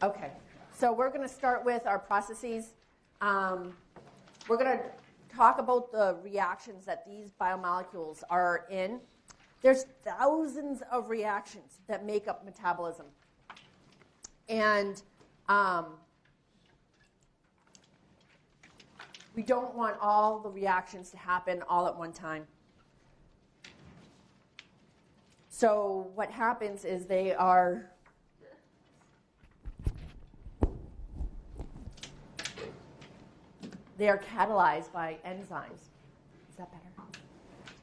Okay, so we're going to start with our processes. We're going to talk about the reactions that these biomolecules are in. There's thousands of reactions that make up metabolism. And we don't want all the reactions to happen all at one time. So what happens is they are catalyzed by enzymes. Is that better?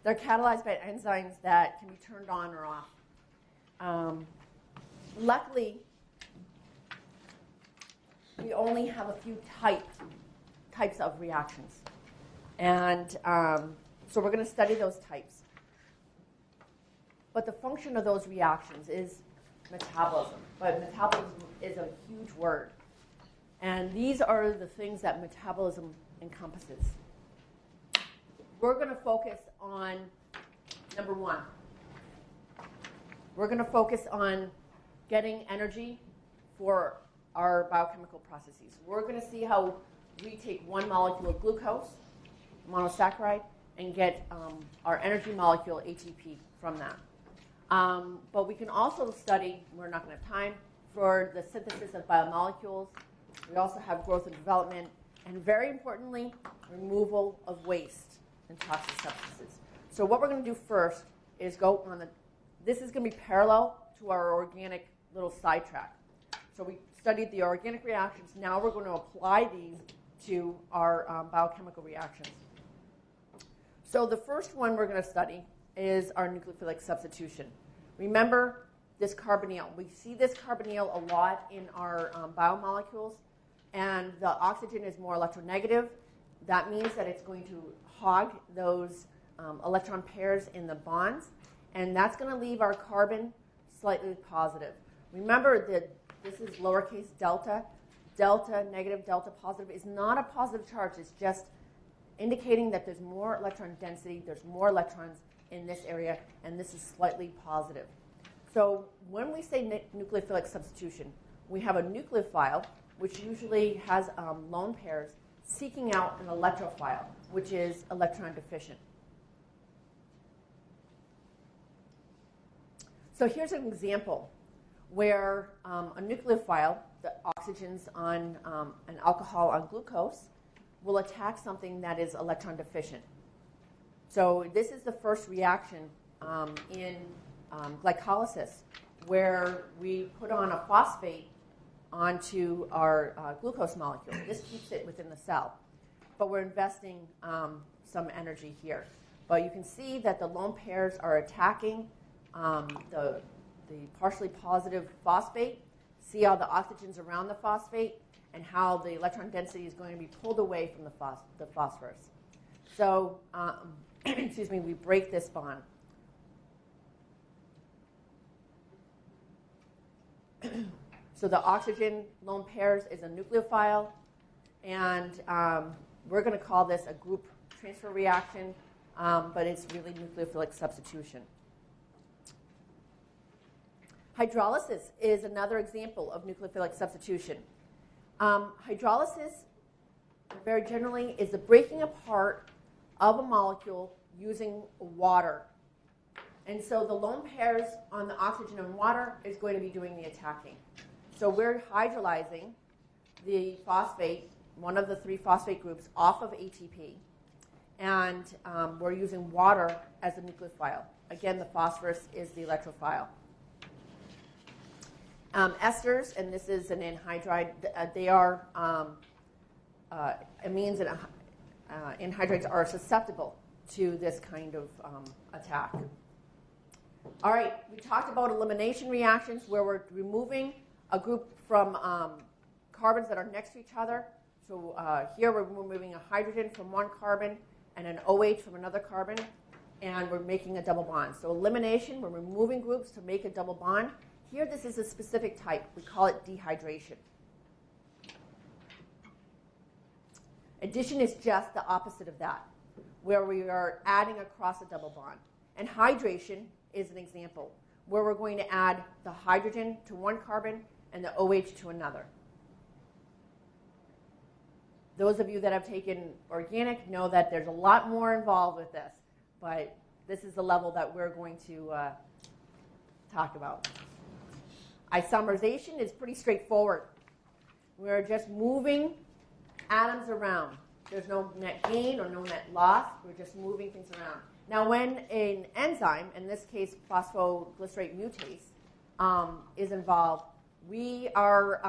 They're catalyzed by enzymes that can be turned on or off. Luckily, we only have a few types of reactions. And so we're going to study those types. But the function of those reactions is metabolism. But metabolism is a huge word. And these are the things that metabolism encompasses. We're going to focus on number one. We're going to focus on getting energy for our biochemical processes. We're going to see how we take one molecule of glucose, monosaccharide, and get our energy molecule, ATP, from that. But we can also study, we're not going to have time, for the synthesis of biomolecules. We also have growth and development, and very importantly, removal of waste and toxic substances. So what we're going to do first is go on this is going to be parallel to our organic little sidetrack. So we studied the organic reactions. Now we're going to apply these to our biochemical reactions. So the first one we're going to study is our nucleophilic substitution. Remember this carbonyl. We see this carbonyl a lot in our biomolecules, and the oxygen is more electronegative. That means that it's going to hog those electron pairs in the bonds, and that's going to leave our carbon slightly positive. Remember that this is lowercase delta. Delta, negative, delta, positive is not a positive charge. It's just indicating that there's more electron density, there's more electrons in this area, and this is slightly positive. So when we say nucleophilic substitution, we have a nucleophile, which usually has lone pairs, seeking out an electrophile, which is electron deficient. So here's an example where a nucleophile, the oxygens on an alcohol on glucose, will attack something that is electron deficient. So this is the first reaction in glycolysis, where we put on a phosphate onto our glucose molecule. This keeps it within the cell. But we're investing some energy here. But you can see that the lone pairs are attacking the partially positive phosphate. See all the oxygens around the phosphate and how the electron density is going to be pulled away from the phosphorus. So, excuse me, we break this bond. So the oxygen lone pairs is a nucleophile, and we're going to call this a group transfer reaction, but it's really nucleophilic substitution. Hydrolysis is another example of nucleophilic substitution. Hydrolysis, very generally, is the breaking apart of a molecule using water. And so the lone pairs on the oxygen and water is going to be doing the attacking. So we're hydrolyzing the phosphate, one of the three phosphate groups, off of ATP. And we're using water as a nucleophile. Again, the phosphorus is the electrophile. Esters, and this is an anhydride, they are amines and anhydrides are susceptible to this kind of attack. All right, we talked about elimination reactions where we're removing a group from carbons that are next to each other. So here we're removing a hydrogen from one carbon and an OH from another carbon, and we're making a double bond. So elimination, we're removing groups to make a double bond. Here, this is a specific type. We call it dehydration. Addition is just the opposite of that, where we are adding across a double bond. And hydration is an example, where we're going to add the hydrogen to one carbon and the OH to another. Those of you that have taken organic know that there's a lot more involved with this, but this is the level that we're going to talk about. Isomerization is pretty straightforward. We're just moving atoms around. There's no net gain or no net loss. We're just moving things around. Now, when an enzyme, in this case phosphoglycerate mutase, is involved, we are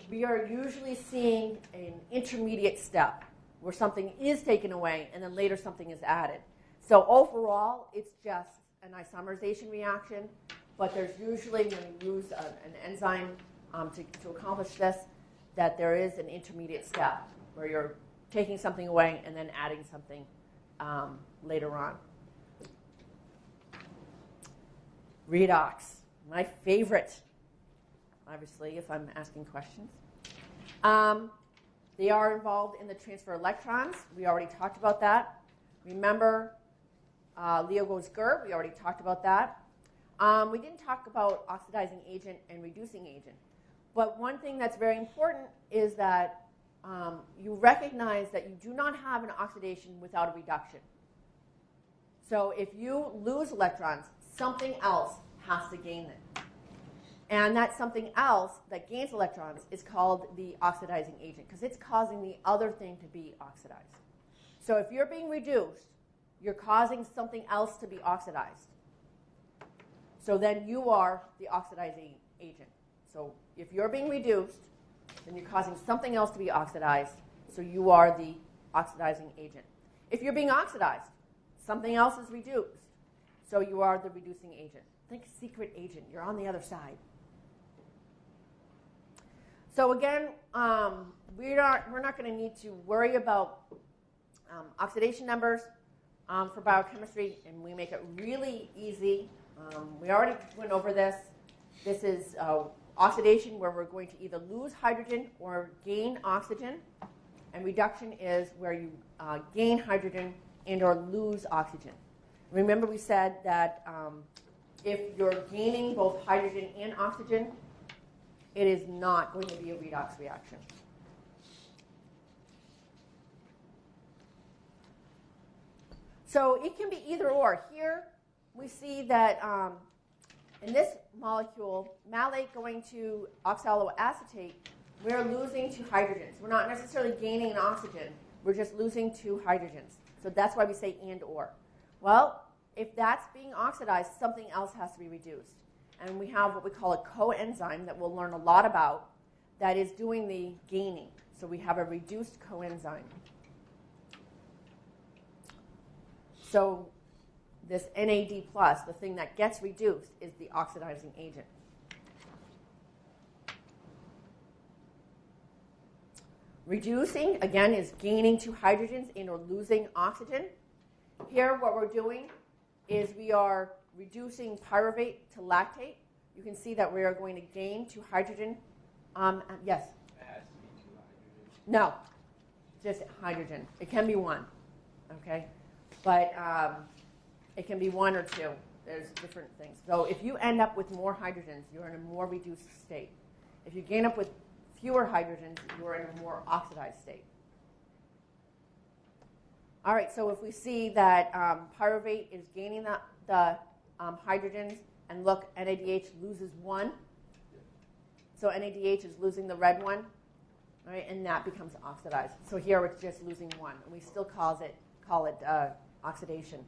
usually seeing an intermediate step where something is taken away and then later something is added. So overall, it's just an isomerization reaction, but there's usually, when you use an enzyme to accomplish this, that there is an intermediate step where you're taking something away and then adding something later on. Redox, my favorite, obviously, if I'm asking questions. They are involved in the transfer of electrons. We already talked about that. Remember, Leo goes GERB. We already talked about that. We didn't talk about oxidizing agent and reducing agent. But one thing that's very important is that you recognize that you do not have an oxidation without a reduction. So if you lose electrons, something else has to gain them. And that something else that gains electrons is called the oxidizing agent because it's causing the other thing to be oxidized. So if you're being reduced, you're causing something else to be oxidized. So then you are the oxidizing agent. So if you're being reduced, then you're causing something else to be oxidized. So you are the oxidizing agent. If you're being oxidized, something else is reduced. So you are the reducing agent. Think secret agent. You're on the other side. So again, we're not going to need to worry about oxidation numbers for biochemistry, and we make it really easy. We already went over this. This is oxidation, where we're going to either lose hydrogen or gain oxygen, and reduction is where you gain hydrogen and or lose oxygen. Remember we said that if you're gaining both hydrogen and oxygen, it is not going to be a redox reaction. So it can be either or. Here we see that in this molecule, malate going to oxaloacetate, we're losing 2 hydrogens. We're not necessarily gaining an oxygen. We're just losing 2 hydrogens. So that's why we say and or. Well, if that's being oxidized, something else has to be reduced. And we have what we call a coenzyme that we'll learn a lot about that is doing the gaining. So we have a reduced coenzyme. So this NAD+, the thing that gets reduced, is the oxidizing agent. Reducing, again, is gaining 2 hydrogens and or losing oxygen. Here what we're doing is we are reducing pyruvate to lactate. You can see that we are going to gain 2 hydrogen. Yes? It has to be 2 hydrogen. No, just hydrogen. It can be 1, okay? But it can be 1 or 2. There's different things. So if you end up with more hydrogens, you're in a more reduced state. If you gain up with fewer hydrogens, you're in a more oxidized state. All right, so if we see that pyruvate is gaining the hydrogens, and look, NADH loses 1. So NADH is losing the red one, right, and that becomes oxidized. So here it's just losing 1, and we still call it oxidation.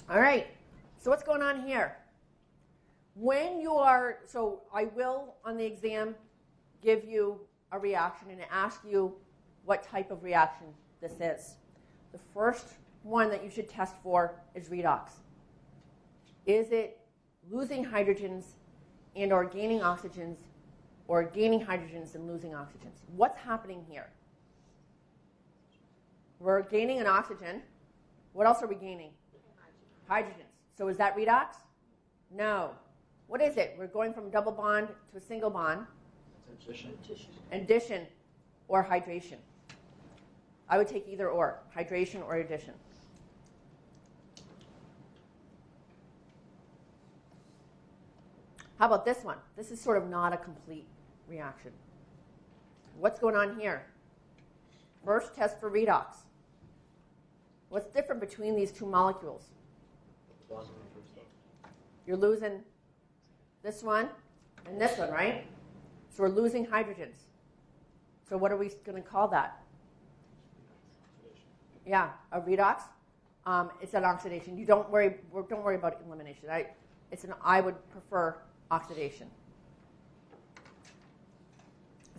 All right, so what's going on here? When you are, so I will, on the exam, give you a reaction and ask you what type of reaction this is. The first one that you should test for is redox. Is it losing hydrogens and or gaining oxygens, or gaining hydrogens and losing oxygens? What's happening here? We're gaining an oxygen. What else are we gaining? Hydrogens. So is that redox? No. What is it? We're going from a double bond to a single bond. Addition. Addition or hydration. I would take either or, hydration or addition. How about this one? This is sort of not a complete reaction. What's going on here? First, test for redox. What's different between these two molecules? You're losing this one and this one, right? So we're losing hydrogens. So what are we going to call that? Yeah, a redox. It's an oxidation. Don't worry about elimination. I would prefer oxidation.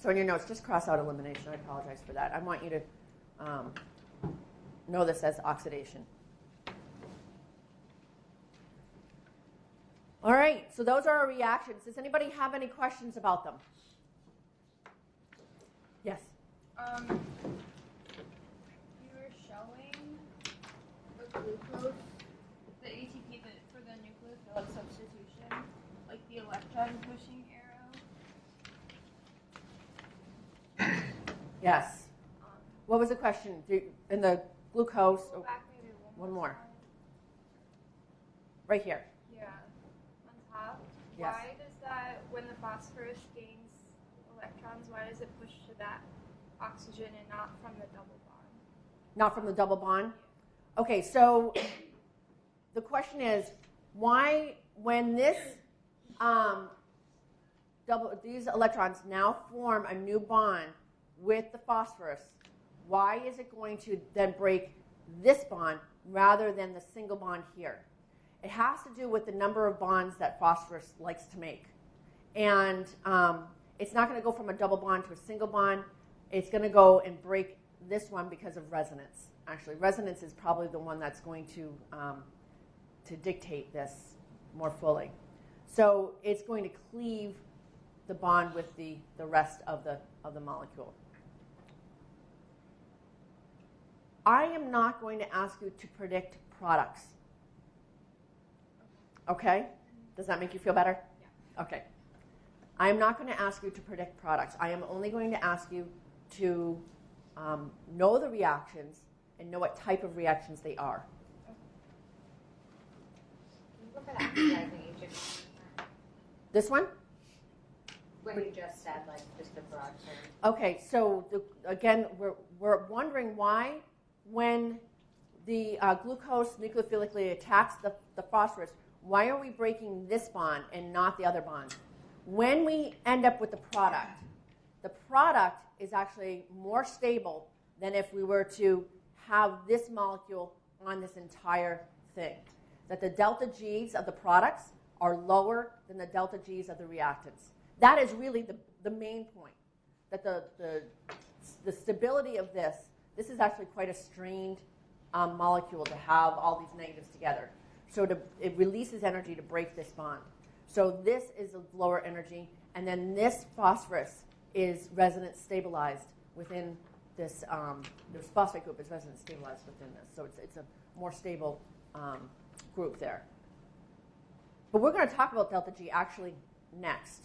So in your notes, just cross out elimination. I apologize for that. I want you to know this as oxidation. All right, so those are our reactions. Does anybody have any questions about them? Yes? You were showing the glucose, the ATP for the nucleophilic substitution, like the electron pushing arrow. Yes. What was the question? In the glucose? Go back maybe one more. Right here. Yeah. On top. Yes. Why does that, when the phosphorus gains electrons, why does it push to that oxygen and not from the double bond? Not from the double bond? Okay, so the question is, why, when this these electrons now form a new bond with the phosphorus, why is it going to then break this bond rather than the single bond here? It has to do with the number of bonds that phosphorus likes to make. And it's not going to go from a double bond to a single bond. It's going to go and break this one because of resonance. Actually, resonance is probably the one that's going to dictate this more fully. So it's going to cleave the bond with the rest of the molecule. I am not going to ask you to predict products. Okay? Does that make you feel better? Yeah. Okay. I am not going to ask you to predict products. I am only going to ask you to know the reactions and know what type of reactions they are. Can you go for the oxidizing agent? This one? When you just said, like, just a broad term. Okay, so again, we're wondering why, when the glucose nucleophilically attacks the phosphorus, why are we breaking this bond and not the other bond? When we end up with the product is actually more stable than if we were to have this molecule on this entire thing. That the delta Gs of the products are lower than the delta Gs of the reactants. That is really the main point. That the stability of this is actually quite a strained molecule to have all these negatives together. So it releases energy to break this bond. So this is a lower energy, and then this phosphorus is resonance stabilized within this. This phosphate group is resonance stabilized within this. So it's a more stable group there. But we're going to talk about delta G actually next.